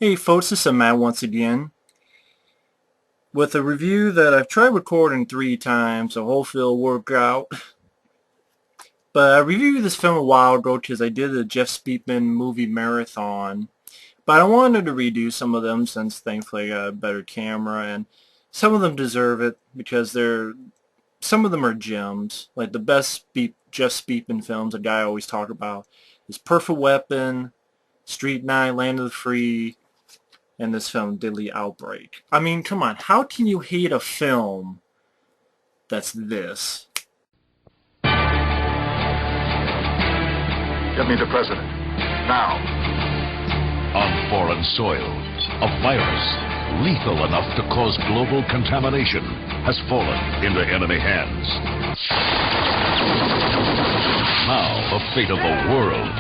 Hey folks, this is Matt once again with a review that I've tried recording 3 times, so hopefully it'll work out. But I reviewed this film a while ago because I did a Jeff Speakman movie marathon. But I wanted to redo some of them since thankfully I got a better camera, and some of them deserve it because some of them are gems. Like the best Jeff Speakman films a guy always talk about is Perfect Weapon, Street Night, Land of the Free, and this film, Deadly Outbreak. I mean, come on, how can you hate a film that's this? Get me the president. Now. On foreign soil, a virus lethal enough to cause global contamination has fallen into enemy hands. Now the fate of the world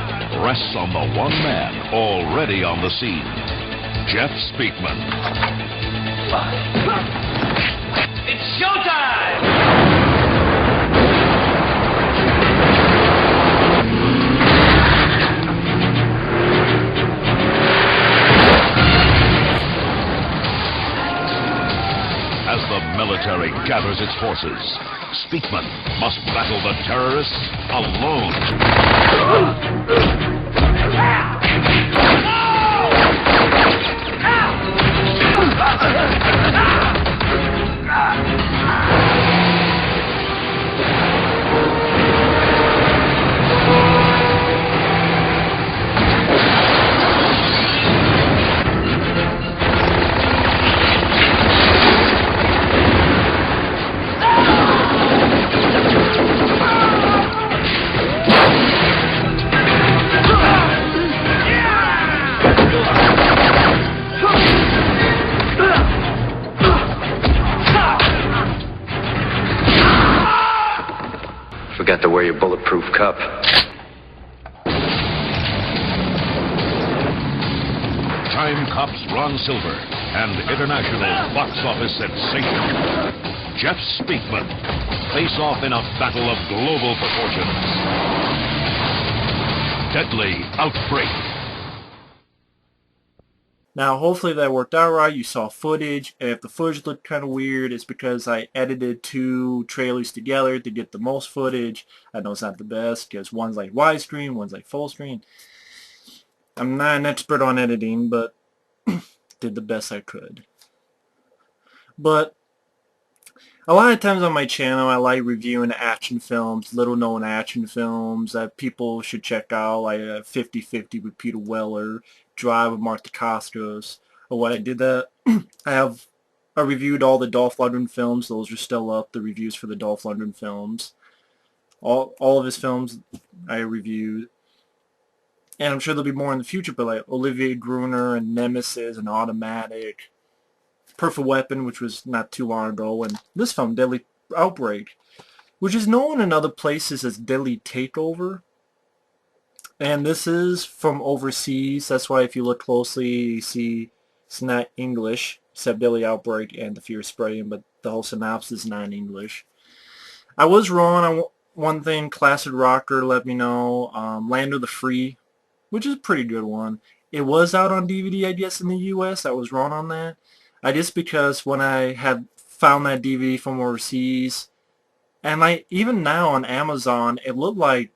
rests on the one man already on the scene, Jeff Speakman. It's showtime! As the military gathers its forces, Speakman must battle the terrorists alone. Forgot to wear your bulletproof cup. Time cops Ron Silver and international box office sensation Jeff Speakman face off in a battle of global proportions. Deadly Outbreak. Now, hopefully that worked out right. You saw footage, and if the footage looked kind of weird, it's because I edited 2 trailers together to get the most footage. I know it's not the best, because one's like widescreen, one's like full screen. I'm not an expert on editing, but did the best I could. But a lot of times on my channel, I like reviewing action films, little-known action films that people should check out, like 50-50 with Peter Weller, Drive with Mark Dacascos, or what I did that. I reviewed all the Dolph Lundgren films. Those are still up, the reviews for the Dolph Lundgren films. All of his films I reviewed. And I'm sure there'll be more in the future, but like Olivier Gruner and Nemesis and Automatic, Perfect Weapon, which was not too long ago, and this film, Deadly Outbreak, which is known in other places as Deadly Takeover. And this is from overseas. That's why if you look closely, you see it's not English, except Deadly Outbreak and The Fear Spreading, but the whole synopsis is not in English. I was wrong on one thing. Classic Rocker let me know. Land of the Free, which is a pretty good one. It was out on DVD, I guess, in the U.S. I was wrong on that. Just because when I had found that DVD from overseas, and like even now on Amazon, it looked like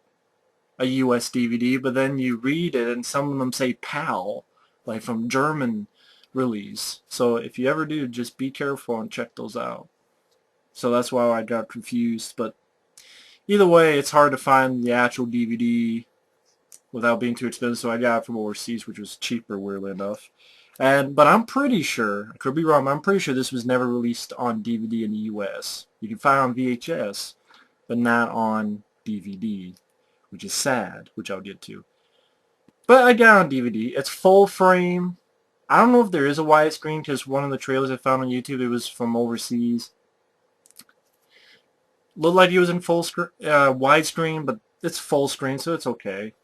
a US DVD, but then you read it and some of them say PAL, like from German release. So if you ever do, just be careful and check those out. So that's why I got confused. But either way, it's hard to find the actual DVD without being too expensive, so I got it from overseas, which was cheaper, weirdly enough. But I'm pretty sure, I could be wrong, but I'm pretty sure this was never released on DVD in the US. You can find it on VHS, but not on DVD, which is sad, which I'll get to. But I got it on DVD. It's full frame. I don't know if there is a widescreen, because one of the trailers I found on YouTube, it was from overseas. Looked like it was in full widescreen, but it's full screen, so it's okay.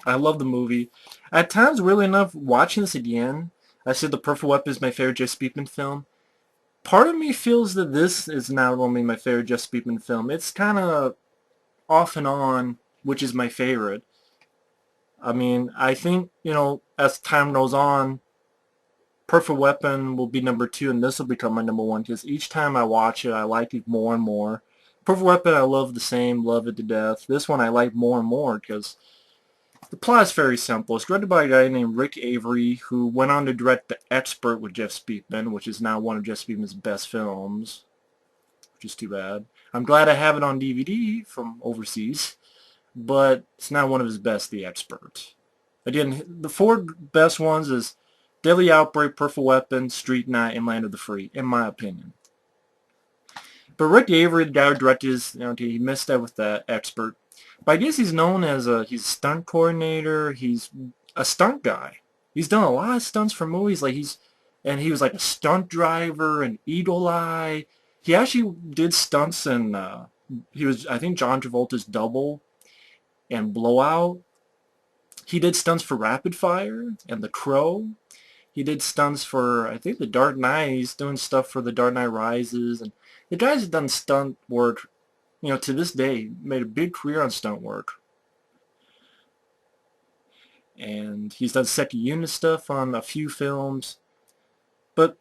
I love the movie. At times, really enough, watching this again, I said The Perfect Weapon is my favorite Jeff Speakman film. Part of me feels that this is not only my favorite Jeff Speakman film. It's kind of off and on which is my favorite. I mean, I think, as time goes on, Perfect Weapon will be number 2, and this will become my number 1 because each time I watch it, I like it more and more. Perfect Weapon, I love the same, love it to death. This one I like more and more because the plot is very simple. It's directed by a guy named Rick Avery, who went on to direct The Expert with Jeff Speakman, which is now one of Jeff Speakman's best films, which is too bad. I'm glad I have it on DVD from overseas, but it's not one of his best, The Expert. Again, the 4 best ones is Deadly Outbreak, Perfect Weapon, Street Night, and Land of the Free, in my opinion. But Rick Avery, the guy who directed his, he missed out with The Expert. But I guess he's known as he's a stunt coordinator. He's a stunt guy. He's done a lot of stunts for movies. And he was like a stunt driver in Eagle Eye. He actually did stunts in, he was, I think, John Travolta's Double and Blowout. He did stunts for Rapid Fire and The Crow. He did stunts for, I think, The Dark Knight. He's doing stuff for The Dark Knight Rises. And the guy's done stunt work, to this day, made a big career on stunt work. And he's done second unit stuff on a few films. But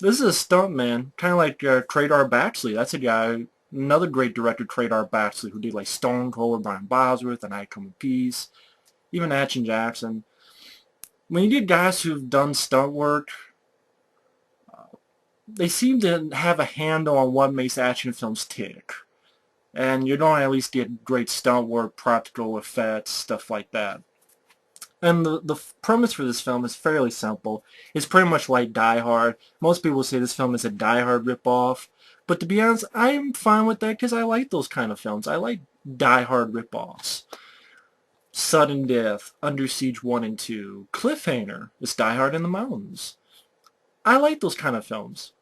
this is a stunt man, kind of like Cradar Baxley. That's a guy, another great director, Cradar Baxley, who did like Stone Cold, Brian Bosworth, and I Come in Peace, even Action Jackson. When you get guys who've done stunt work, they seem to have a handle on what makes action films tick. And you're going to at least get great stunt work, practical effects, stuff like that. And the premise for this film is fairly simple. It's pretty much like Die Hard. Most people say this film is a Die Hard ripoff. But to be honest, I'm fine with that because I like those kind of films. I like Die Hard ripoffs. Sudden Death, Under Siege 1 and 2, Cliffhanger, It's Die Hard in the Mountains. I like those kind of films.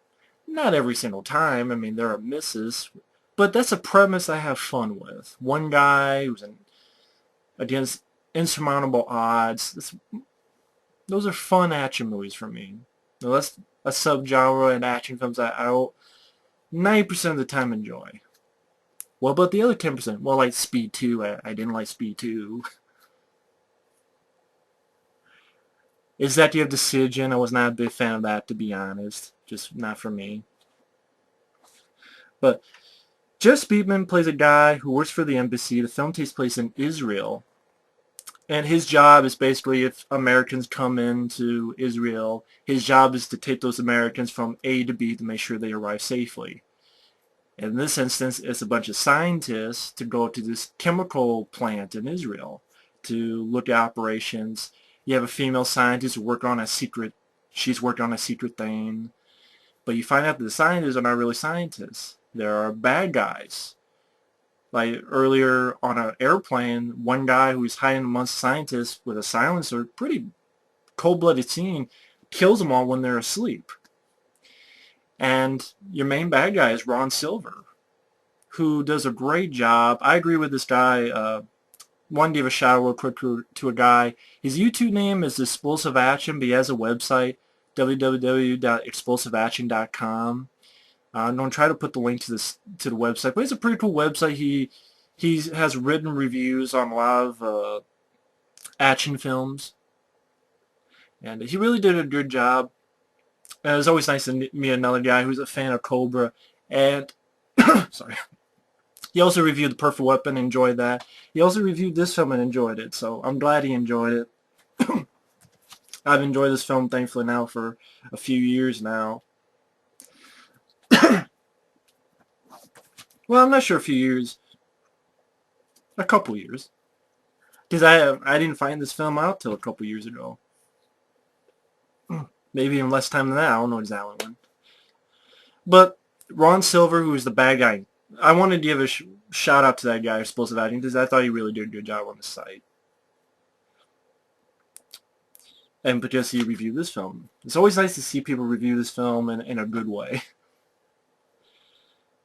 Not every single time. I mean, there are misses. But that's a premise I have fun with. One guy who's against insurmountable odds. Those are fun action movies for me. Now, that's a subgenre in action films I 90% of the time enjoy. What about the other 10%? Well, like Speed 2. I didn't like Speed 2. Executive Decision. I was not a big fan of that, to be honest. Just not for me. But Jeff Speakman plays a guy who works for the embassy. The film takes place in Israel. And his job is basically, if Americans come into Israel, his job is to take those Americans from A to B to make sure they arrive safely. In this instance, it's a bunch of scientists to go to this chemical plant in Israel to look at operations. You have a female scientist who works on a secret, she's working on a secret thing. But you find out that the scientists are not really scientists. There are bad guys. Like earlier on an airplane, one guy who's hiding amongst scientists with a silencer, pretty cold-blooded scene, kills them all when they're asleep. And your main bad guy is Ron Silver, who does a great job. I agree with this guy. One gave a shout out real quick to a guy. His YouTube name is Explosive Action, but he has a website, www.explosiveaction.com. I'm going to try to put the link to the website, but it's a pretty cool website. He has written reviews on a lot of action films, and he really did a good job. And it's always nice to meet another guy who's a fan of Cobra, and sorry. He also reviewed The Perfect Weapon and enjoyed that. He also reviewed this film and enjoyed it, so I'm glad he enjoyed it. I've enjoyed this film, thankfully, now for a few years now. Well, I'm not sure a few years. A couple years. Because I didn't find this film out till a couple years ago. Maybe even less time than that. I don't know exactly when. But Ron Silver, who is the bad guy, I wanted to give a shout out to that guy, Explosive Action, because I thought he really did a good job on the site. And because he reviewed this film. It's always nice to see people review this film in a good way.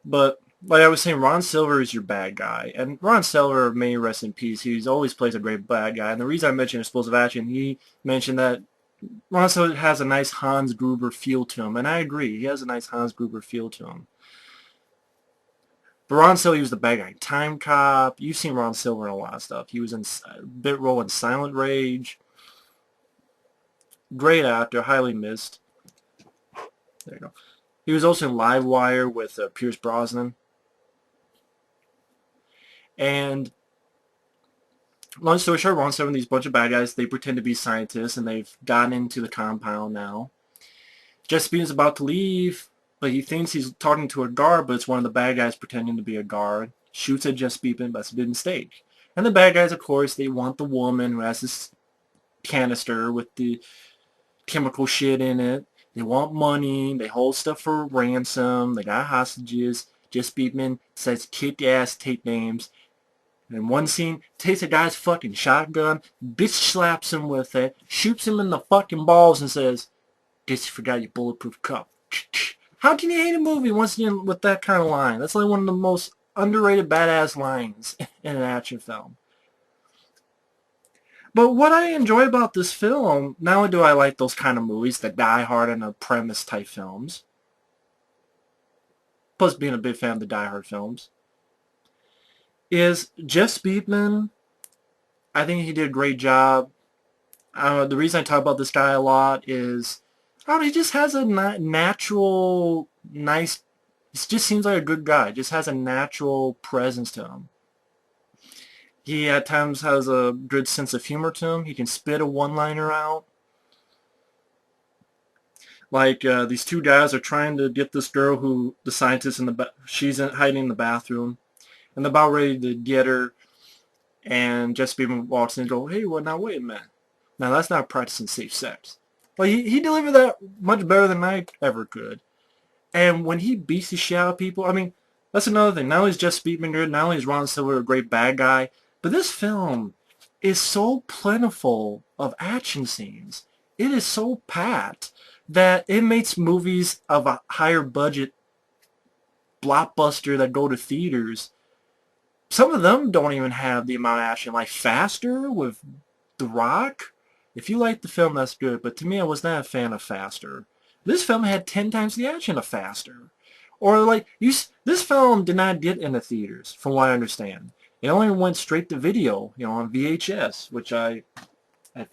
But like I was saying, Ron Silver is your bad guy. And Ron Silver, may he rest in peace, he's always plays a great bad guy. And the reason I mentioned Explosive Action, he mentioned that Ron Silver has a nice Hans Gruber feel to him. And I agree, he has a nice Hans Gruber feel to him. But Ron Silver, he was the bad guy. Time Cop, you've seen Ron Silver in a lot of stuff. He was in a bit role in Silent Rage. Great actor, highly missed. There you go. He was also in Livewire with Pierce Brosnan. And long story short, Ron Seven, these bunch of bad guys, they pretend to be scientists, and they've gotten into the compound now. Jesse Pinkman's about to leave, but he thinks he's talking to a guard, but it's one of the bad guys pretending to be a guard. Shoots at Jesse Pinkman, but it's a big mistake. And the bad guys, of course, they want the woman who has this canister with the chemical shit in it. They want money. They hold stuff for ransom. They got hostages. Jesse Pinkman says kick-ass tape names. In one scene, takes a guy's fucking shotgun, bitch slaps him with it, shoots him in the fucking balls and says, "Guess you forgot your bulletproof cup." How can you hate a movie once again with that kind of line? That's like one of the most underrated badass lines in an action film. But what I enjoy about this film, not only do I like those kind of movies, the Die Hard and the premise type films, plus being a big fan of the Die Hard films, is Jeff Speakman. I think he did a great job. The reason I talk about this guy a lot is, I don't know, he just has a natural, nice, he just seems like a good guy. Just has a natural presence to him. He at times has a good sense of humor to him. He can spit a one-liner out. Like these two guys are trying to get this girl who, the scientist, she's hiding in the bathroom. And they're about ready to get her. And Jesse Pinkman walks in and goes, "Hey, well, now wait a minute. Now that's not practicing safe sex." Well, he delivered that much better than I ever could. And when he beats the shit out of people, I mean, that's another thing. Not only is Jesse Pinkman good, not only is Ron Silver a great bad guy, but this film is so plentiful of action scenes. It is so packed that it makes movies of a higher budget blockbuster that go to theaters, some of them don't even have the amount of action. Like Faster with The Rock. If you like the film, that's good. But to me, I was not a fan of Faster. This film had 10 times the action of Faster. Or like, this film did not get into theaters, from what I understand. It only went straight to video, on VHS, which I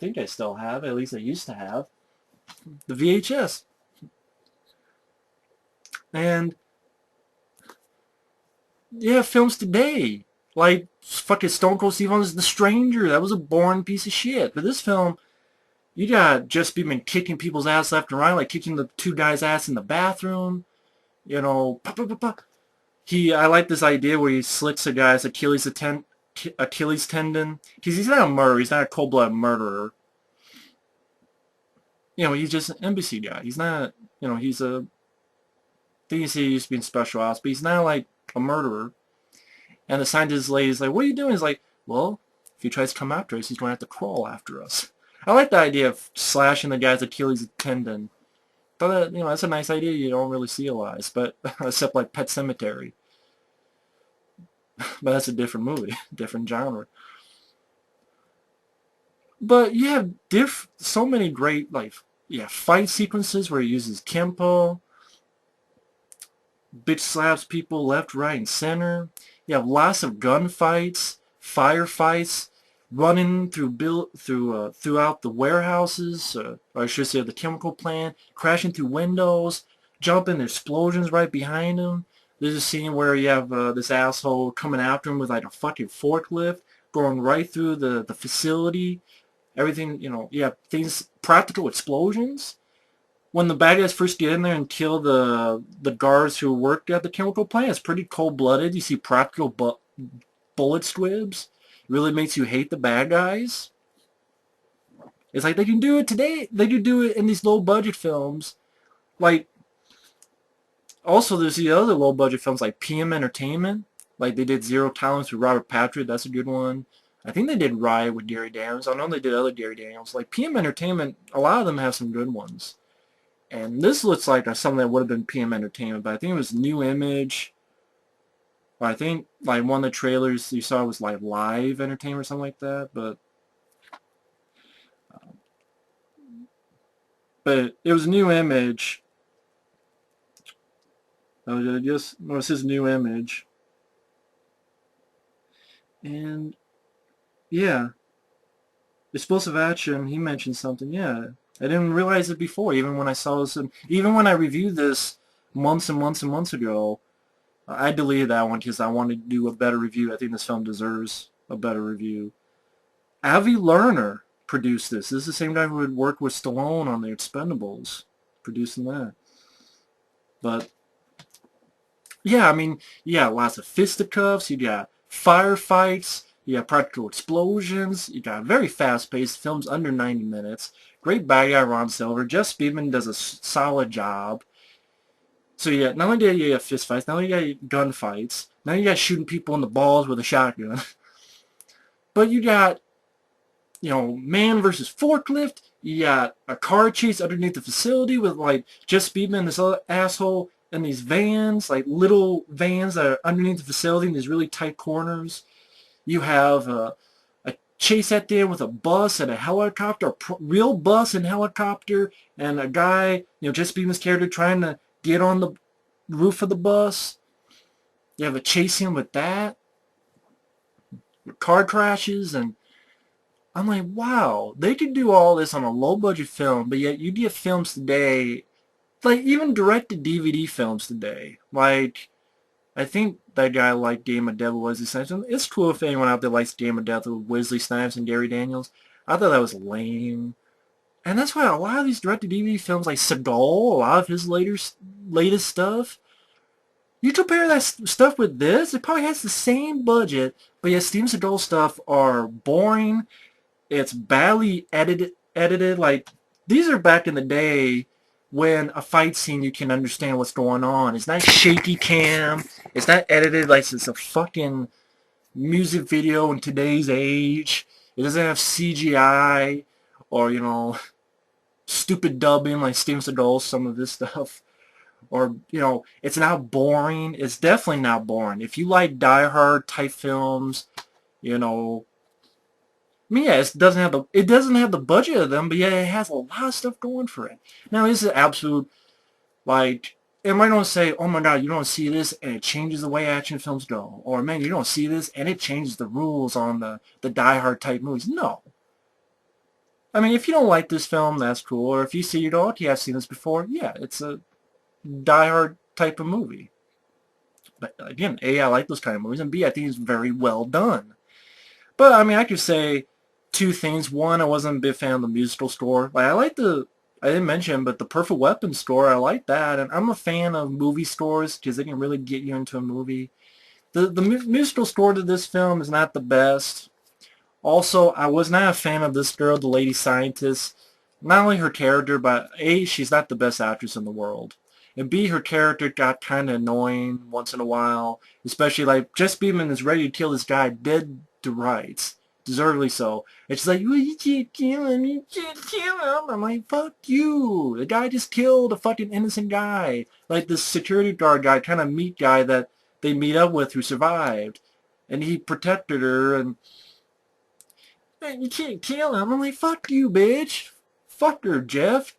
think I still have. At least I used to have the VHS. And yeah, films today, like fucking Stone Cold Steve Austin's The Stranger, that was a boring piece of shit. But this film, you got Jesse Pinkman kicking people's ass left and right, like kicking the two guys' ass in the bathroom. Pop, pop, pop, pop. I like this idea where he slits a guy's Achilles tendon. He's not a murderer. He's not a cold-blooded murderer. He's just an embassy guy. He's not, he's a, I think he used to be in special ops, but he's not like a murderer. And the scientist lady's like, "What are you doing?" He's like, "Well, if he tries to come after us, he's going to have to crawl after us." I like the idea of slashing the guy's Achilles tendon. But that's a nice idea you don't really see a lot, but except like Pet Sematary. But that's a different movie, different genre. But you have so many great fight sequences where he uses Kempo, bitch slaps people left, right, and center. You have lots of gunfights, firefights, running throughout the warehouses, or I should say the chemical plant, crashing through windows, jumping, explosions right behind him. There's a scene where you have this asshole coming after him with like a fucking forklift, going right through the facility. Everything, you have things, practical explosions. When the bad guys first get in there and kill the guards who work at the chemical plant, it's pretty cold-blooded. You see practical bullet squibs. It really makes you hate the bad guys. It's like they can do it today. They can do it in these low-budget films. Like, also there's the other low-budget films like PM Entertainment. Like they did Zero Tolerance with Robert Patrick. That's a good one. I think they did Riot with Gary Daniels. I know they did other Gary Daniels. Like PM Entertainment, a lot of them have some good ones. And this looks like something that would have been PM Entertainment, but I think it was New Image. Or I think like one of the trailers you saw was like Live Entertainment or something like that. But it was New Image. No, it says New Image. And yeah, Explosive Action. He mentioned something. Yeah, I didn't realize it before, even when I saw this, even when I reviewed this months and months and months ago. I deleted that one because I wanted to do a better review. I think this film deserves a better review. Avi Lerner produced this. This is the same guy who had worked with Stallone on The Expendables, producing that. But yeah, I mean, you got lots of fisticuffs, you got firefights, you got practical explosions, you got very fast-paced films under 90 minutes. Great bad guy Ron Silver. Jeff Speakman does a solid job. So yeah, not only do you have fistfights, not only do you got gunfights, now you got shooting people in the balls with a shotgun, but you got, you know, man versus forklift. You got a car chase underneath the facility with like Jeff Speedman, this other asshole, and these vans, like little vans that are underneath the facility in these really tight corners. You have a chase at the end with a bus and a helicopter, a real bus and helicopter, and a guy, you know, Jeff Speedman's character trying to get on the roof of the bus. You have a chase scene with that. Car crashes, and I'm like, wow, they could do all this on a low-budget film, but yet you get films today, like even direct-to-DVD films today. Like, I think that guy liked Game of Death with Wesley Snipes. And it's cool if anyone out there likes Game of Death with Wesley Snipes and Gary Daniels. I thought that was lame. And that's why a lot of these direct-to-DVD films, like Seagal, a lot of his latest stuff, you compare that stuff with this, it probably has the same budget, but yet Steven Seagal stuff are boring. It's badly edited. Like, these are back in the day when a fight scene you can understand what's going on. It's not shaky cam. It's not edited like it's a fucking music video in today's age. It doesn't have CGI or, you know, stupid dubbing like Steven Seagal, some of this stuff. Or, you know, it's not boring. It's definitely not boring. If you like Die Hard type films, you know, I mean, yeah, it doesn't have the budget of them, but yeah, it has a lot of stuff going for it. Now, this is absolute, like, am I going to say, oh my god, you don't see this and it changes the way action films go? Or, man, you don't see this and it changes the rules on the Die Hard type movies? No. I mean, if you don't like this film, that's cool. Or if you see, you go, okay, I've seen this before. Yeah, it's a Die Hard type of movie. But again, A, I like those kind of movies, and B, I think it's very well done. But, I mean, I could say two things. One, I wasn't a big fan of the musical score. Like, I didn't mention, but the Perfect Weapon score, I like that. And I'm a fan of movie scores because they can really get you into a movie. The musical score to this film is not the best. Also, I was not a fan of this girl, the lady scientist. Not only her character, but A, she's not the best actress in the world. And B, her character got kind of annoying once in a while. Especially, like, Jess Beeman is ready to kill this guy dead to rights. Deservedly so. And she's like, well, you can't kill him, you can't kill him. I'm like, fuck you. The guy just killed a fucking innocent guy. Like this security guard guy, kind of meat guy that they meet up with who survived. And he protected her, and man, you can't kill him. I'm like, fuck you, bitch. Fuck her, Jeff.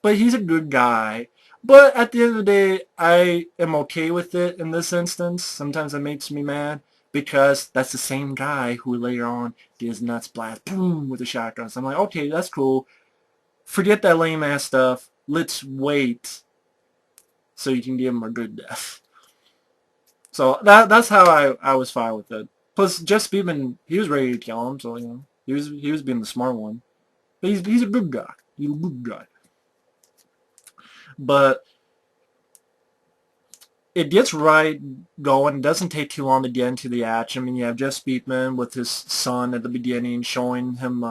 But he's a good guy. But at the end of the day, I am okay with it in this instance. Sometimes it makes me mad because that's the same guy who later on did his nuts blast, boom, with a shotgun. So I'm like, okay, that's cool. Forget that lame ass stuff. Let's wait so you can give him a good death. So that's how I was fine with it. Plus, Jeff Speedman, he was ready to kill him, so you know he was being the smart one. But he's a good guy. He's a good guy. But it gets right going. It doesn't take too long to get into the action. I mean, you have Jeff Speakman with his son at the beginning, showing him,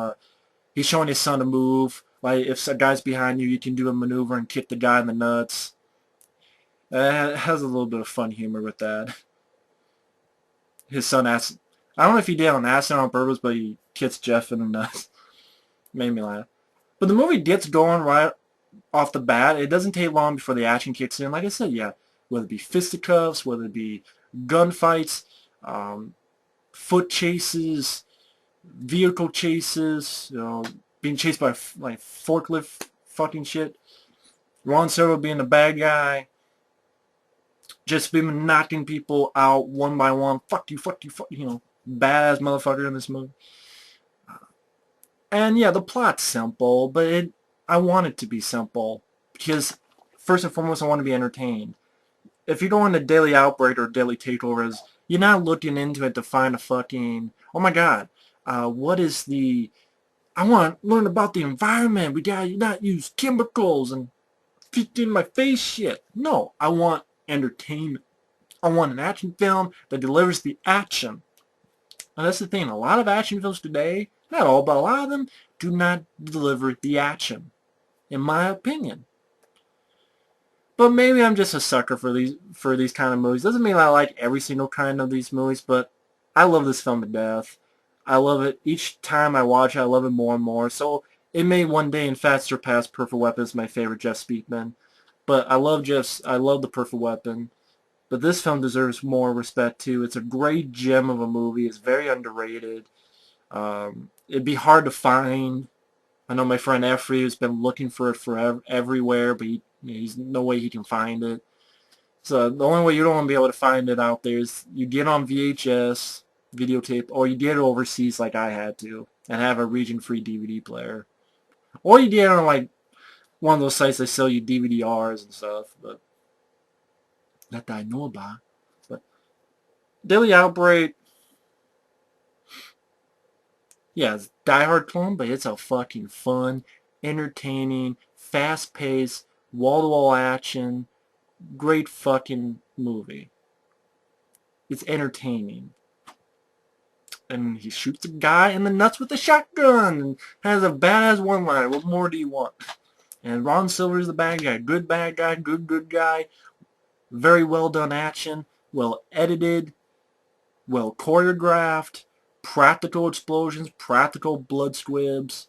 he's showing his son to move. Like, if a guy's behind you, you can do a maneuver and kick the guy in the nuts. It has a little bit of fun humor with that. His son asks, I don't know if he did on accident on purpose, but he kicks Jeff in the nuts. Made me laugh. But the movie gets going right off the bat. It doesn't take long before the action kicks in. Like I said, yeah, whether it be fisticuffs, whether it be gunfights, foot chases, vehicle chases, you know, being chased by like forklift fucking shit. Ron Silver being the bad guy. Just been knocking people out one by one. Fuck you, fuck you, fuck you. You know, badass motherfucker in this movie. And yeah, the plot's simple, but I want it to be simple because first and foremost, I want to be entertained. If you're going to Daily Outbreak or Daily Takeovers, you're not looking into it to find a fucking, oh my god, what is the, I want to learn about the environment. We gotta not use chemicals and fit in my face shit. No, I want entertainment. I want an action film that delivers the action. And that's the thing. A lot of action films today, not all, but a lot of them, do not deliver the action, in my opinion. But maybe I'm just a sucker for these kind of movies. Doesn't mean I like every single kind of these movies, but I love this film to death. I love it. Each time I watch it, I love it more and more. So it may one day, in fact, surpass Perfect Weapon as my favorite Jeff Speakman. But I love the Perfect Weapon. But this film deserves more respect too. It's a great gem of a movie. It's very underrated. It'd be hard to find. I know my friend Effrey has been looking for it forever, everywhere, but he's no way he can find it. So the only way you're going to be able to find it out there is you get on VHS, videotape, or you get it overseas like I had to, and have a region-free DVD player. Or you get it on like one of those sites that sell you DVD-Rs and stuff, but that I know about. But Deadly Outbreak, yeah, it's Die Hard clone, but it's a fucking fun, entertaining, fast-paced, wall-to-wall action, great fucking movie. It's entertaining. And he shoots a guy in the nuts with a shotgun and has a badass one-liner. What more do you want? And Ron Silver's the bad guy. Good bad guy, good guy. Very well done action. Well edited. Well choreographed. Practical explosions. Practical blood squibs.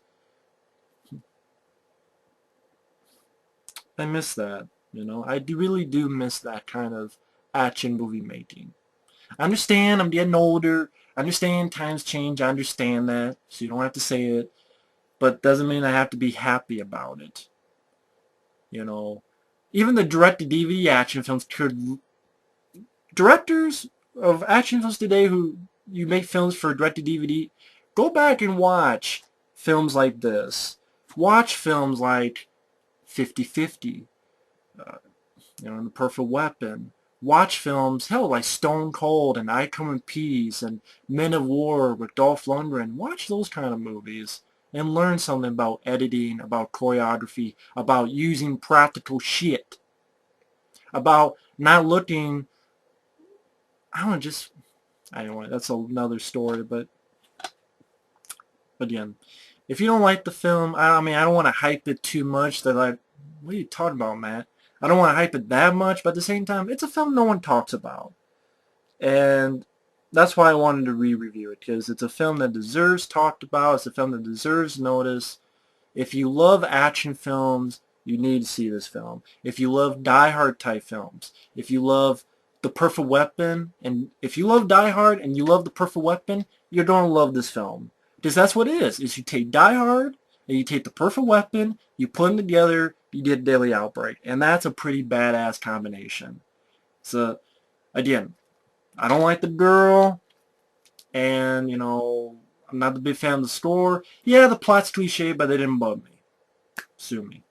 I miss that. You know, really do miss that kind of action movie making. I understand I'm getting older. I understand times change. I understand that. So you don't have to say it. But doesn't mean I have to be happy about it. You know, even the direct-to-DVD action films could... Directors of action films today who you make films for direct-to-DVD, go back and watch films like this. Watch films like 50-50, you know, The Perfect Weapon. Watch films, hell, like Stone Cold and I Come in Peace and Men of War with Dolph Lundgren. Watch those kind of movies and learn something about editing, about choreography, about using practical shit, about not looking, I don't know, just, anyway, that's another story, but again, if you don't like the film, I mean, I don't want to hype it too much. They're like, what are you talking about, Matt? I don't want to hype it that much, but at the same time, it's a film no one talks about. And that's why I wanted to re-review it, because it's a film that deserves talked about. It's a film that deserves notice. If you love action films, you need to see this film. If you love Die Hard type films, if you love The Perfect Weapon, and if you love Die Hard and you love The Perfect Weapon, you're going to love this film. Because that's what it is you take Die Hard, and you take The Perfect Weapon, you put them together, you get Deadly Outbreak. And that's a pretty badass combination. So, again, I don't like the girl, and, you know, I'm not the big fan of the score. Yeah, the plot's cliche, but they didn't bug me. Sue me.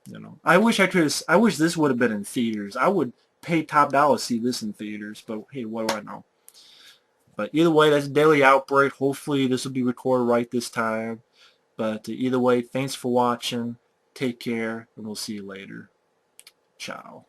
You know, I wish this would have been in theaters. I would pay top dollar to see this in theaters, but hey, what do I know? But either way, that's Daily Outbreak. Hopefully this will be recorded right this time. But either way, thanks for watching. Take care, and we'll see you later. Ciao.